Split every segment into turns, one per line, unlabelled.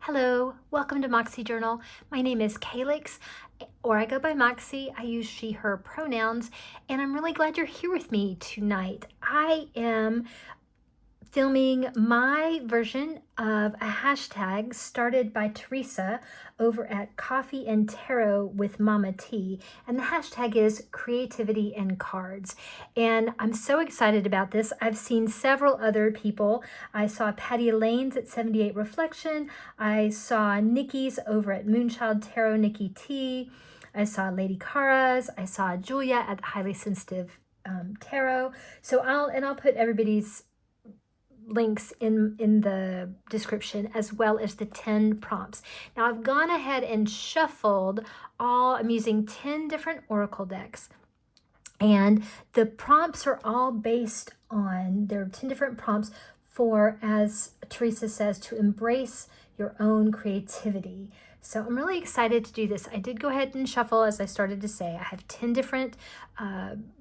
Hello, welcome to Moxie Journal. My name is Calix, or I go by Moxie. I use she, her pronouns, and I'm really glad you're here with me tonight. I am filming my version of a hashtag started by Teresa over at Coffee and Tarot with Mama T, and the hashtag is creativity and cards. And I'm so excited about this. I've seen several other people. I saw Patty Elaine's at 78 Reflection. I saw Nikki's over at Moonchild Tarot, Nikki T. I saw Lady Cara's. I saw Julia at Highly Sensitive Tarot. So I'll put everybody's links in the description, as well as the 10 prompts. Now I've gone ahead and shuffled I'm using 10 different oracle decks, and the prompts are all based on, there are 10 different prompts for, as Teresa says, to embrace your own creativity. So I'm really excited to do this. I did go ahead and shuffle, as I started to say. I have 10 different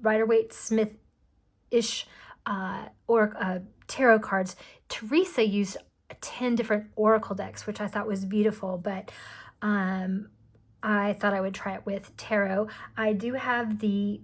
Rider-Waite-Smith-ish tarot cards. Teresa used 10 different oracle decks, which I thought was beautiful, but I thought I would try it with tarot. I do have the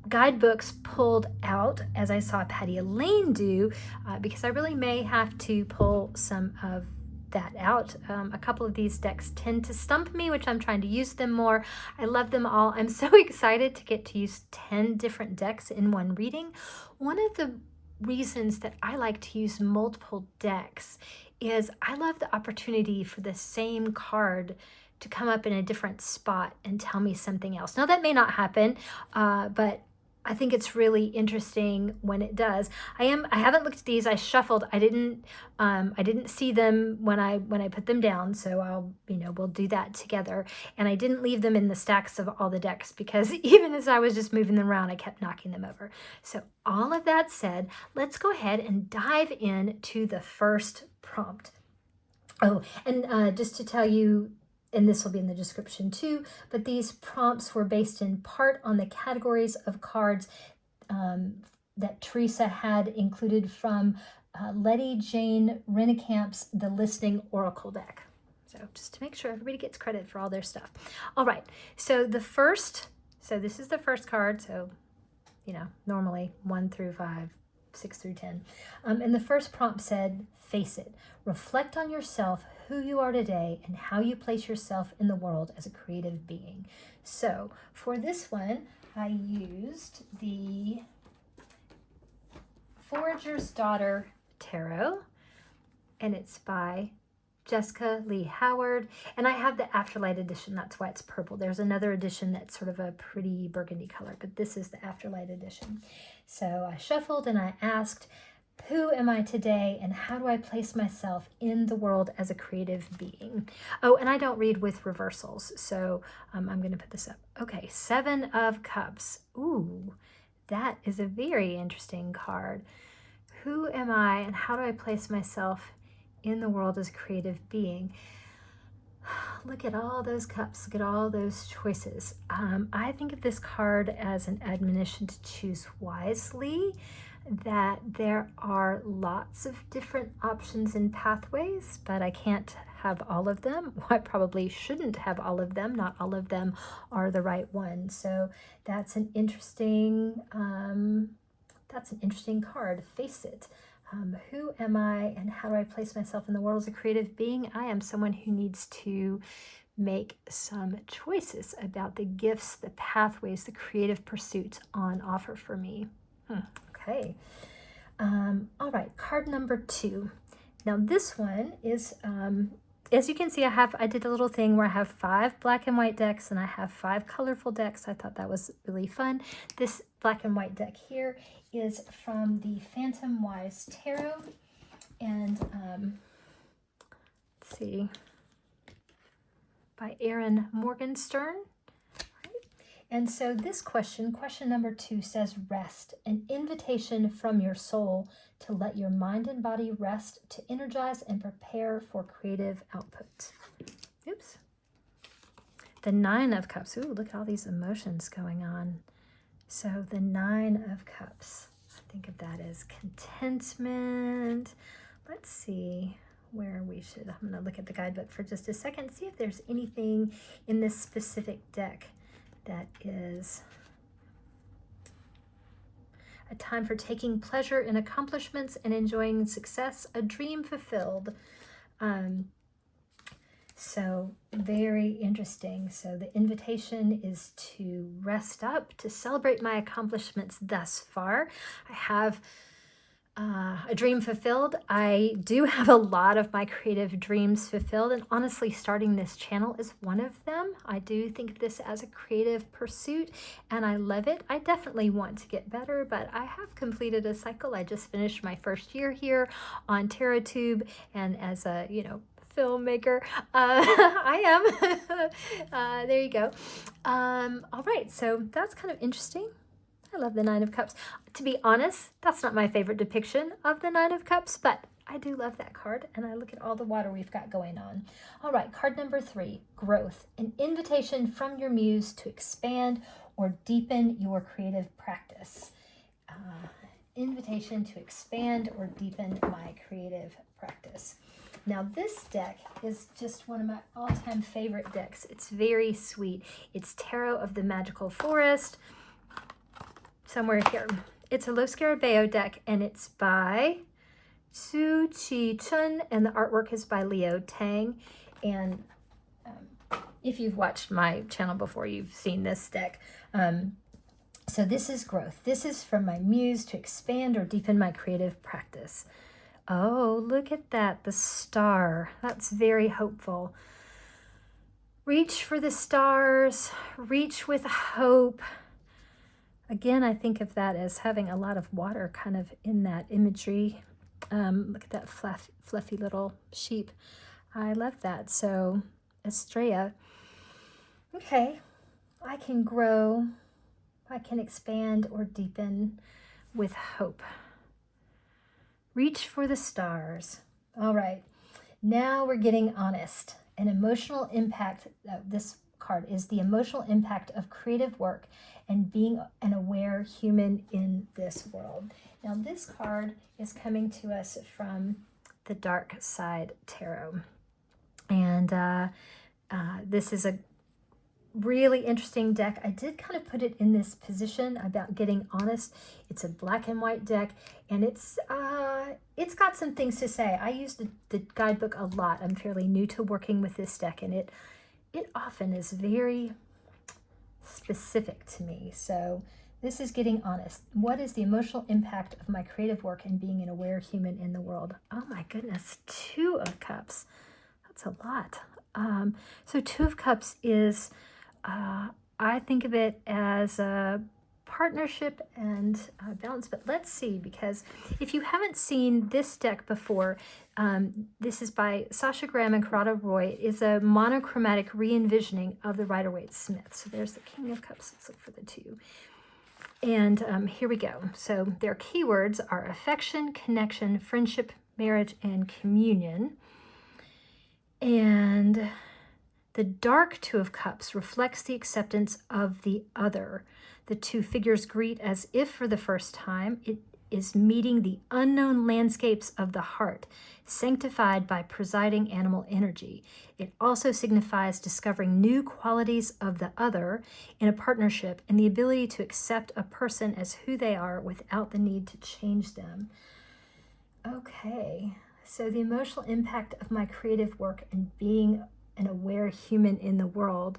guidebooks pulled out, as I saw Patty Elaine do, because I really may have to pull some of that out. A couple of these decks tend to stump me, which I'm trying to use them more. I love them all. I'm so excited to get to use 10 different decks in one reading. One of the reasons that I like to use multiple decks is I love the opportunity for the same card to come up in a different spot and tell me something else. Now that may not happen, but I think it's really interesting when it does. I haven't looked at these. I shuffled. I didn't see them when I put them down. So we'll do that together. And I didn't leave them in the stacks of all the decks, because even as I was just moving them around, I kept knocking them over. So all of that said, let's go ahead and dive into the first prompt. Oh, and just to tell you, and this will be in the description too, but these prompts were based in part on the categories of cards that Teresa had included from Lettie Jane Rennekamp's The Listening Oracle deck. So just to make sure everybody gets credit for all their stuff. All right, so this is the first card, so normally 1 through 5, 6 through 10. And the first prompt said, face it. Reflect on yourself, who you are today, and how you place yourself in the world as a creative being. So for this one, I used the Forager's Daughter Tarot, and it's by Jessica Lee Howard, and I have the Afterlight edition. That's why it's purple. There's another edition that's sort of a pretty burgundy color, but this is the Afterlight edition. So I shuffled and I asked, who am I today, and how do I place myself in the world as a creative being? Oh, and I don't read with reversals, so I'm going to put this up. Okay, 7 of Cups. Ooh, that is a very interesting card. Who am I, and how do I place myself in the world as a creative being? Look at all those cups. Look at all those choices. I think of this card as an admonition to choose wisely, that there are lots of different options and pathways, but I can't have all of them. I probably shouldn't have all of them. Not all of them are the right one. So that's an interesting card. Face it. Who am I, and how do I place myself in the world as a creative being? I am someone who needs to make some choices about the gifts, the pathways, the creative pursuits on offer for me. Okay. All right, card number 2. Now this one is, as you can see, I did a little thing where I have 5 black and white decks and I have 5 colorful decks. I thought that was really fun. This black and white deck here is from the Phantom Wise Tarot, and let's see, by Erin Morgenstern. And so this question number 2, says rest, an invitation from your soul to let your mind and body rest, to energize and prepare for creative output. Oops. The 9 of Cups. Ooh, look at all these emotions going on. So the 9 of Cups, I think of that as contentment. Let's see. where we should, I'm going to look at the guidebook for just a second, see if there's anything in this specific deck that is a time for taking pleasure in accomplishments and enjoying success, a dream fulfilled. So very interesting. So the invitation is to rest up, to celebrate my accomplishments thus far. I have a dream fulfilled. I do have a lot of my creative dreams fulfilled, and honestly, starting this channel is one of them. I do think of this as a creative pursuit, and I love it. I definitely want to get better, but I have completed a cycle. I just finished my first year here on TerraTube, and as a, filmmaker, I am. There you go. All right, so that's kind of interesting. I love the Nine of Cups. To be honest, that's not my favorite depiction of the Nine of Cups, but I do love that card, and I look at all the water we've got going on. All right, card number 3, growth. An invitation from your muse to expand or deepen your creative practice. Invitation to expand or deepen my creative practice. Now this deck is just one of my all-time favorite decks. It's very sweet. It's Tarot of the Magical Forest. Somewhere here. It's a Los Scarabeo deck, and it's by Su Chi Chun, and the artwork is by Leo Tang. And if you've watched my channel before, you've seen this deck. So this is growth. This is from my muse to expand or deepen my creative practice. Oh, look at that, the star. That's very hopeful. Reach for the stars, reach with hope. Again, I think of that as having a lot of water kind of in that imagery. Look at that fluffy little sheep. I love that. So, Estrella. Okay, I can grow, I can expand or deepen with hope. Reach for the stars. All right, now we're getting honest. An emotional impact, this card is the emotional impact of creative work and being an aware human in this world. Now this card is coming to us from the Dark Side Tarot. And this is a really interesting deck. I did kind of put it in this position about getting honest. It's a black and white deck, and it's got some things to say. I use the guidebook a lot. I'm fairly new to working with this deck, and it often is very specific to me. So this is getting honest. What is the emotional impact of my creative work and being an aware human in the world? Oh my goodness, 2 of Cups. That's a lot. So 2 of Cups is, I think of it as a partnership and balance, but let's see, because if you haven't seen this deck before, this is by Sasha Graham and Corrado Roy. It is a monochromatic re-envisioning of the Rider-Waite-Smith. So there's the King of Cups. Let's look for the 2. And here we go. So their keywords are affection, connection, friendship, marriage, and communion. And the dark 2 of Cups reflects the acceptance of the other. The 2 figures greet as if for the first time. It is meeting the unknown landscapes of the heart, sanctified by presiding animal energy. It also signifies discovering new qualities of the other in a partnership and the ability to accept a person as who they are without the need to change them. Okay, so the emotional impact of my creative work and being an aware human in the world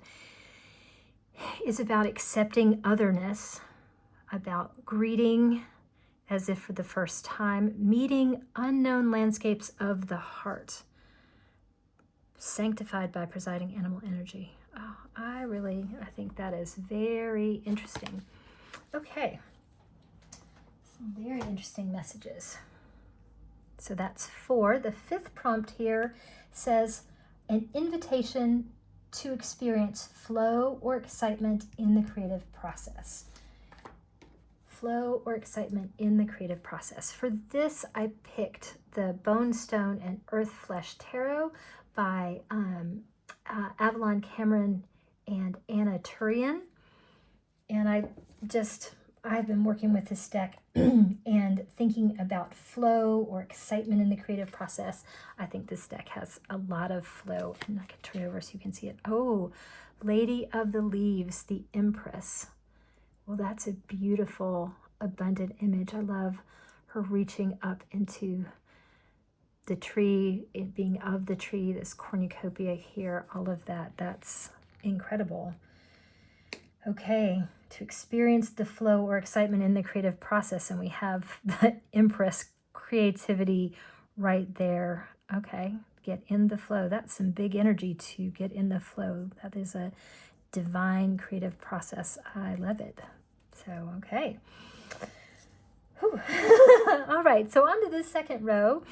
is about accepting otherness, about greeting as if for the first time, meeting unknown landscapes of the heart, sanctified by presiding animal energy. Oh, I think that is very interesting. Okay, some very interesting messages. So that's 4. The 5th prompt here says, an invitation to experience flow or excitement in the creative process. Flow or excitement in the creative process. For this, I picked the Bone Stone and Earth Flesh Tarot by Avalon Cameron and Anna Turian. And I I've been working with this deck and thinking about flow or excitement in the creative process. I think this deck has a lot of flow, and I can turn it over so you can see it. Oh, Lady of the Leaves, the Empress. Well, that's a beautiful, abundant image. I love her reaching up into the tree, it being of the tree, this cornucopia here, all of that. That's incredible. Okay, to experience the flow or excitement in the creative process, and we have the Empress creativity right there. Okay, get in the flow. That's some big energy to get in the flow. That is a divine creative process. I love it. So, okay. Whew. All right, so on to the second row.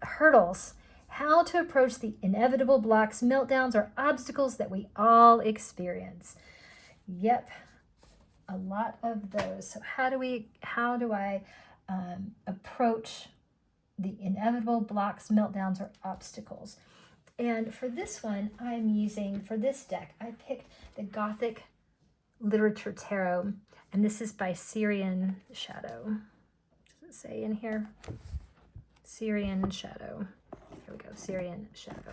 Hurdles. How to approach the inevitable blocks, meltdowns, or obstacles that we all experience. Yep, a lot of those. So how do I approach the inevitable blocks, meltdowns, or obstacles? And for this one, I'm using, for this deck, I picked the Gothic Literature Tarot, and this is by Syrian Shadow. Does it say in here? Syrian Shadow. Here we go, Syrian Shadow.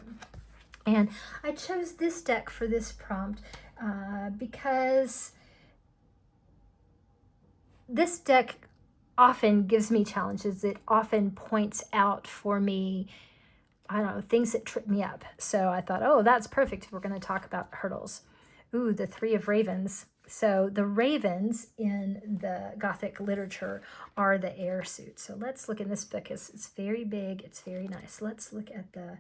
And I chose this deck for this prompt because this deck often gives me challenges. It often points out for me, I don't know, things that trip me up. So I thought, oh, that's perfect if we're going to talk about hurdles. Ooh, the Three of Ravens. So the ravens in the Gothic literature are the air suit. So let's look in this book. It's very big. It's very nice. Let's look at the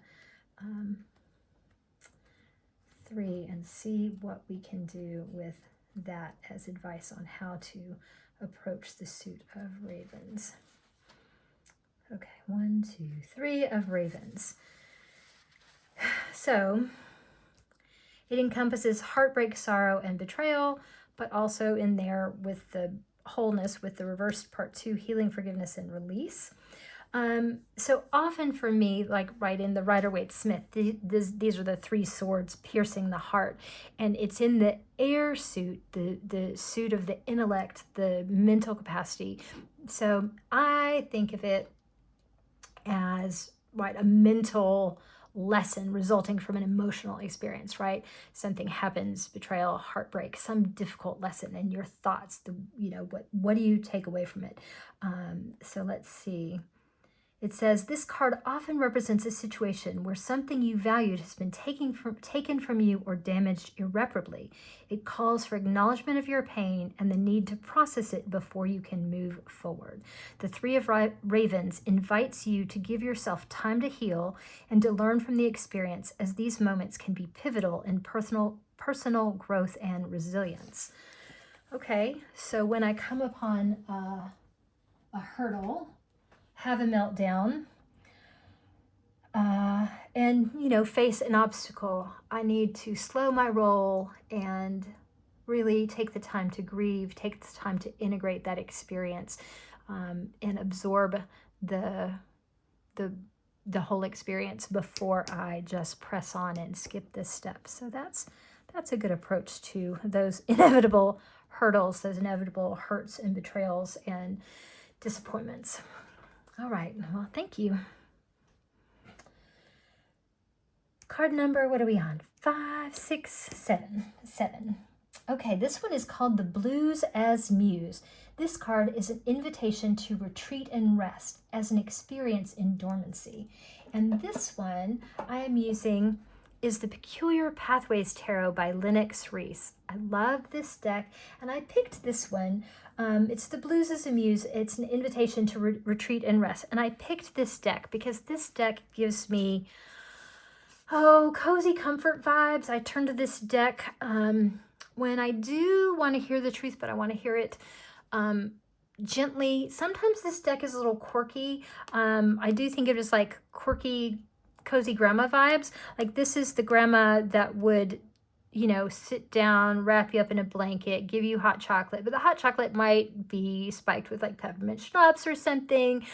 three and see what we can do with that as advice on how to approach the suit of ravens. Okay, 1, 2, 3 of ravens. So it encompasses heartbreak, sorrow, and betrayal, but also in there with the wholeness, with the reversed part 2, healing, forgiveness, and release. So often for me, like right in the Rider-Waite-Smith, these are the 3 swords piercing the heart. And it's in the air suit, the suit of the intellect, the mental capacity. So I think of it as, right, a mental lesson resulting from an emotional experience, right? Something happens, betrayal, heartbreak, some difficult lesson, and your thoughts, what do you take away from it? So let's see. It says, this card often represents a situation where something you valued has been taken from you or damaged irreparably. It calls for acknowledgement of your pain and the need to process it before you can move forward. The Three of Ravens invites you to give yourself time to heal and to learn from the experience, as these moments can be pivotal in personal growth and resilience. Okay, so when I come upon a hurdle, have a meltdown, and face an obstacle, I need to slow my roll and really take the time to grieve, take the time to integrate that experience, and absorb the whole experience before I just press on and skip this step. So that's a good approach to those inevitable hurdles, those inevitable hurts and betrayals and disappointments. All right, well, thank you. Card number, what are we on? 5, 6, 7. Okay, this one is called the Blues as Muse. This card is an invitation to retreat and rest as an experience in dormancy. And this one I am using is the Peculiar Pathways Tarot by Lennox Reese. I love this deck, and I picked this one. It's the Blues as a Muse. It's an invitation to retreat and rest. And I picked this deck because this deck gives me, cozy comfort vibes. I turn to this deck when I do want to hear the truth, but I want to hear it gently. Sometimes this deck is a little quirky. I do think of it as like quirky, cozy grandma vibes. Like this is the grandma that would, sit down, wrap you up in a blanket, give you hot chocolate, but the hot chocolate might be spiked with like peppermint schnapps or something,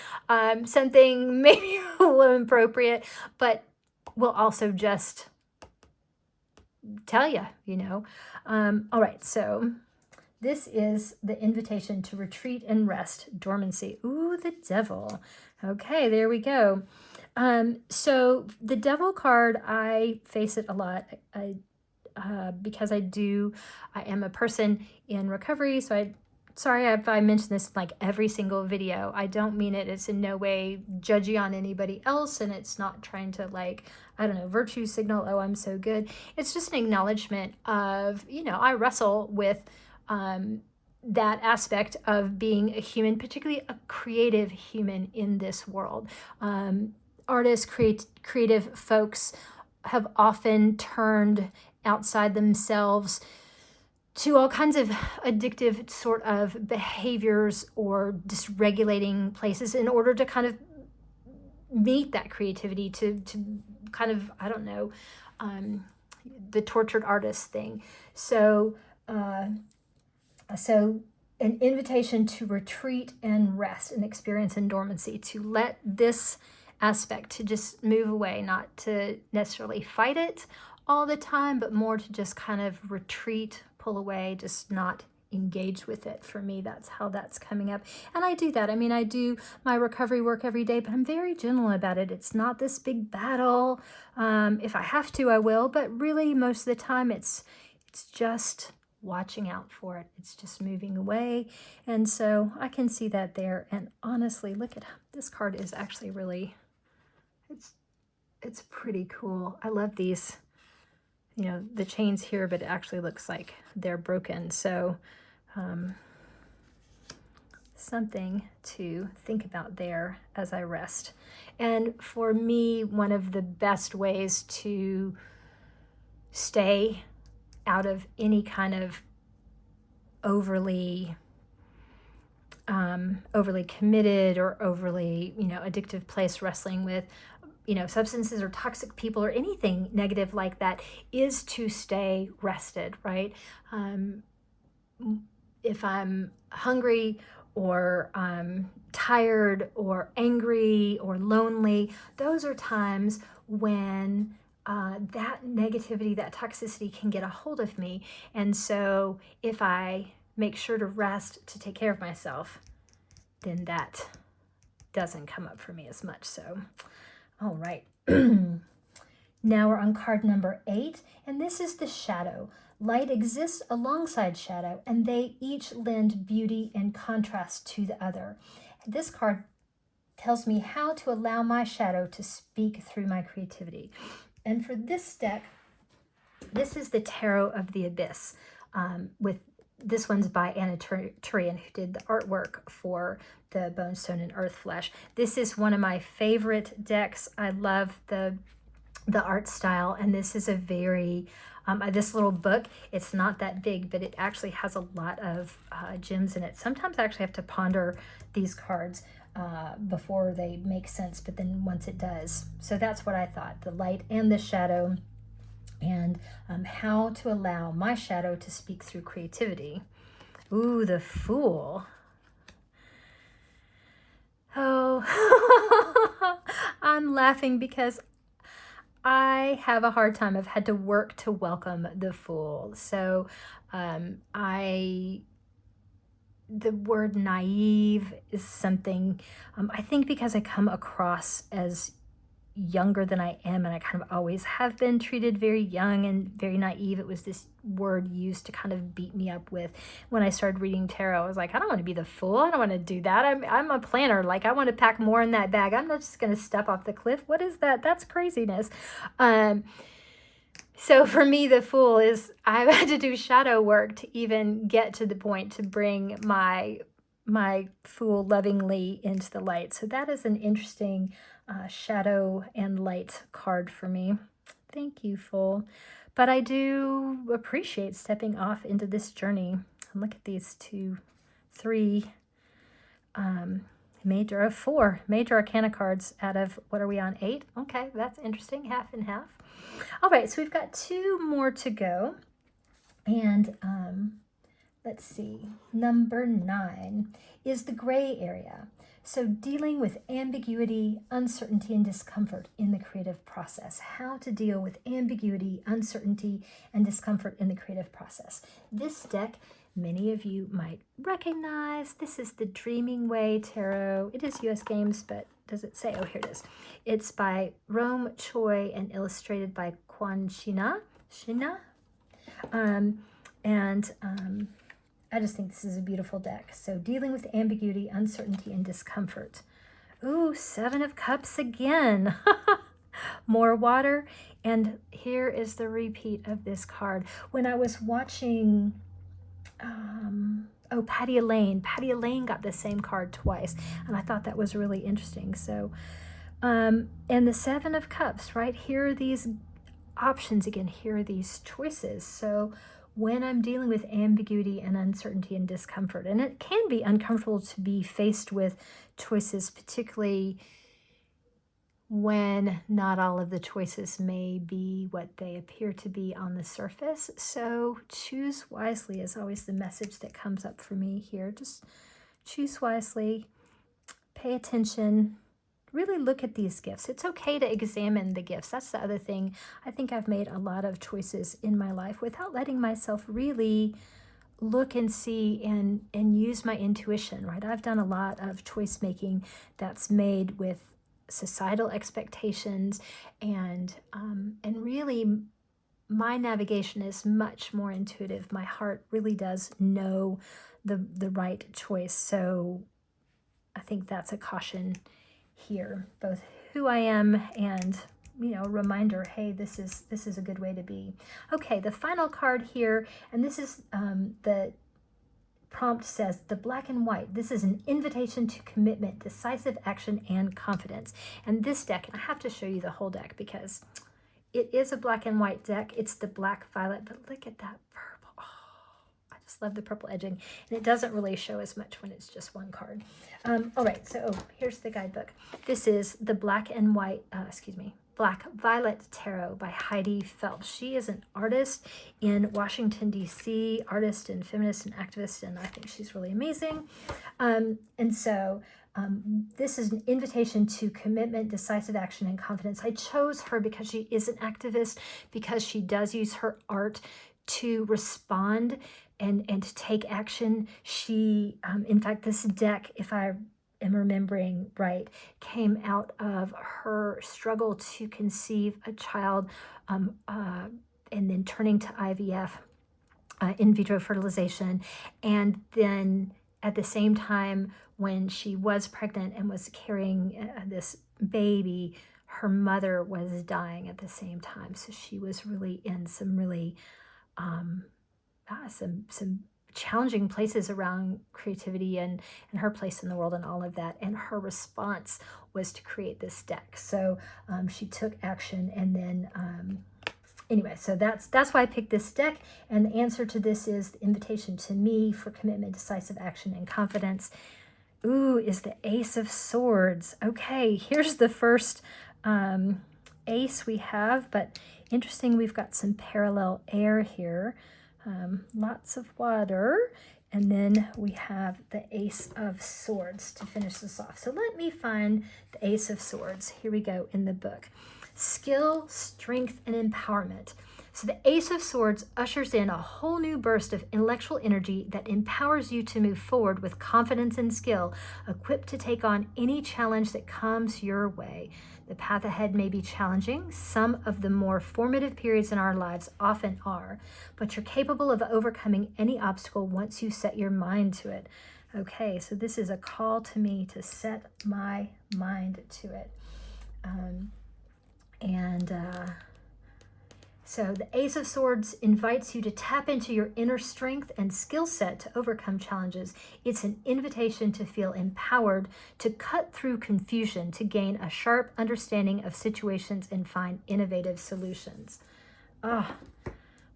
something maybe a little inappropriate, but will also just tell you, All right, so This is the invitation to retreat and rest, dormancy. Ooh, the devil. Okay, there we go. So the devil card, I face it a lot. Because I am a person in recovery. So sorry if I mention this in like every single video. I don't mean it. It's in no way judgy on anybody else. And it's not trying to like, I don't know, virtue signal, oh, I'm so good. It's just an acknowledgement of, I wrestle with that aspect of being a human, particularly a creative human in this world. Artists, creative folks have often turned outside themselves to all kinds of addictive sort of behaviors or dysregulating places in order to kind of meet that creativity, to kind of, I don't know, the tortured artist thing. So an invitation to retreat and rest and experience in dormancy, to let this aspect to just move away, not to necessarily fight it all the time, but more to just kind of retreat, pull away, just not engage with it. For me, that's how that's coming up. And I do that. I mean, I do my recovery work every day, but I'm very gentle about it. It's not this big battle. If I have to, I will, but really most of the time it's just watching out for it. It's just moving away. And so I can see that there. And honestly, look at this card is actually really, it's pretty cool. I love these, the chains here, but it actually looks like they're broken. So something to think about there as I rest. And for me, one of the best ways to stay out of any kind of overly committed or overly, addictive place, wrestling with, substances or toxic people or anything negative like that, is to stay rested, right? If I'm hungry or tired or angry or lonely, those are times when that negativity, that toxicity can get a hold of me. And so if I make sure to rest, to take care of myself, then that doesn't come up for me as much. So, all right. Now we're on card number 8, and this is the shadow. Light exists alongside shadow, and they each lend beauty and contrast to the other. This card tells me how to allow my shadow to speak through my creativity. And for this deck, this is the Tarot of the Abyss. With this one's by Anna Turian, who did the artwork for the Bone, Stone, and Earth Flesh. This is one of my favorite decks. I love the art style, and this is a very this little book, it's not that big, but it actually has a lot of gems in it. Sometimes I actually have to ponder these cards before they make sense, but then once it does. So that's what I thought, the light and the shadow, and how to allow my shadow to speak through creativity. Ooh, the Fool. Oh, I'm laughing because I have a hard time. I've had to work to welcome the Fool. So the word naive is something, I think because I come across as younger than I am, and I kind of always have been treated very young and very naive. It was this word used to kind of beat me up with. When I started reading tarot, I was like, I don't want to be the fool. I don't want to do that. I'm a planner. Like, I want to pack more in that bag. I'm not just going to step off the cliff. What is that? That's craziness. So for me, the Fool is, I've had to do shadow work to even get to the point to bring my Fool lovingly into the light. So that is an interesting shadow and light card for me. Thank you, Fool. But I do appreciate stepping off into this journey. And look at these 2, 3 major, 4 major arcana cards out of, what are we on, 8? Okay, that's interesting, half and half. All right, so we've got 2 more to go. And let's see, number 9 is the gray area. So dealing with ambiguity, uncertainty, and discomfort in the creative process. How to deal with ambiguity, uncertainty, and discomfort in the creative process. This deck many of you might recognize. This is the Dreaming Way Tarot. It is US Games, but does it say? Oh, here it is. It's by Rome Choi and illustrated by Kwan Shina. I just think this is a beautiful deck. So dealing with ambiguity, uncertainty, and discomfort. Ooh, Seven of Cups again. More water. And here is the repeat of this card. When I was watching, Patty Elaine got the same card twice. And I thought that was really interesting. So, and the Seven of Cups, right? Here are these options again. Here are these choices. So when I'm dealing with ambiguity and uncertainty and discomfort, and it can be uncomfortable to be faced with choices, particularly when not all of the choices may be what they appear to be on the surface. So choose wisely is always the message that comes up for me here. Just choose wisely, pay attention, really look at these gifts. It's okay to examine the gifts. That's the other thing. I think I've made a lot of choices in my life without letting myself really look and see and use my intuition, right? I've done a lot of choice making that's made with societal expectations, and really my navigation is much more intuitive. My heart really does know the right choice. So I think that's a caution here, both who I am and, you know, a reminder, hey, this is a good way to be. Okay, the final card here, and this is the prompt says, the black and white. This is an invitation to commitment, decisive action, and confidence. And this deck, and I have to show you the whole deck because it is a black and white deck. It's the black violet, but look at that purple. Oh, I just love the purple edging. And it doesn't really show as much when it's just one card. All right, so here's the guidebook. This is the black and white, Black Violet Tarot by Heidi Phelps. She is an artist in Washington, D.C., artist and feminist and activist, and I think she's really amazing. This is an invitation to commitment, decisive action, and confidence. I chose her because she is an activist, because she does use her art to respond and to take action. She, in fact, this deck, if I am remembering right, came out of her struggle to conceive a child and then turning to IVF, in vitro fertilization. And then at the same time, when she was pregnant and was carrying this baby, her mother was dying at the same time. So she was really in some really some challenging places around creativity and her place in the world and all of that. And her response was to create this deck. So she took action, and then anyway, so that's why I picked this deck. And the answer to this is the invitation to me for commitment, decisive action, and confidence. Ooh, is the Ace of Swords. Okay, here's the first ace we have, but interesting, we've got some parallel air here. Lots of water, and then we have the Ace of Swords to finish this off. So let me find the Ace of Swords. Here we go in the book. Skill, strength, and empowerment. So the Ace of Swords ushers in a whole new burst of intellectual energy that empowers you to move forward with confidence and skill, equipped to take on any challenge that comes your way. The path ahead may be challenging. Some of the more formative periods in our lives often are, but you're capable of overcoming any obstacle once you set your mind to it. Okay, so this is a call to me to set my mind to it. So the Ace of Swords invites you to tap into your inner strength and skill set to overcome challenges. It's an invitation to feel empowered, to cut through confusion, to gain a sharp understanding of situations and find innovative solutions.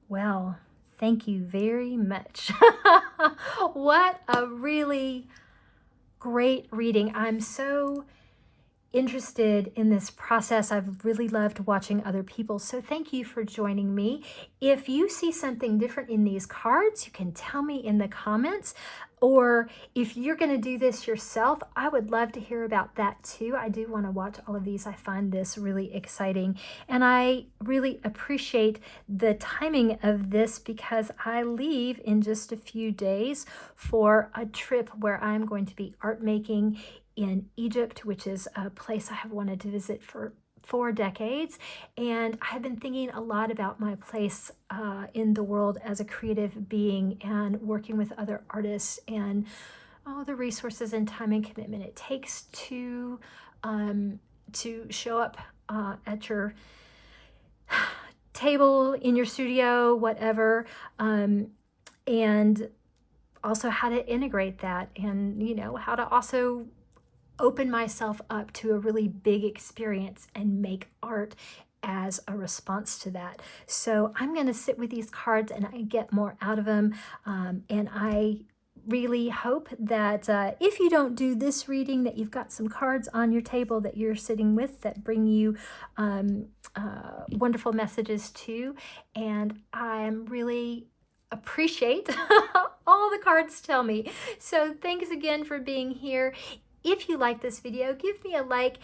Well, thank you very much. What a really great reading. I'm so interested in this process. I've really loved watching other people. So thank you for joining me. If you see something different in these cards, you can tell me in the comments. Or if you're going to do this yourself, I would love to hear about that too. I do want to watch all of these. I find this really exciting. And I really appreciate the timing of this because I leave in just a few days for a trip where I'm going to be art making in Egypt, which is a place I have wanted to visit for 4 decades. And I've been thinking a lot about my place in the world as a creative being and working with other artists and all the resources and time and commitment it takes to show up at your table, in your studio, whatever, and also how to integrate that, and how to also open myself up to a really big experience and make art as a response to that. So I'm going to sit with these cards and I get more out of them. And I really hope that if you don't do this reading, that you've got some cards on your table that you're sitting with that bring you wonderful messages too. And I'm really appreciate all the cards tell me. So thanks again for being here. If you like this video, give me a like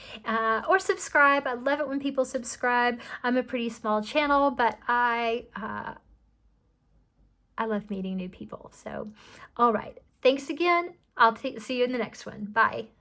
or subscribe. I love it when people subscribe. I'm a pretty small channel, but I love meeting new people. So, all right. Thanks again. I'll see you in the next one. Bye.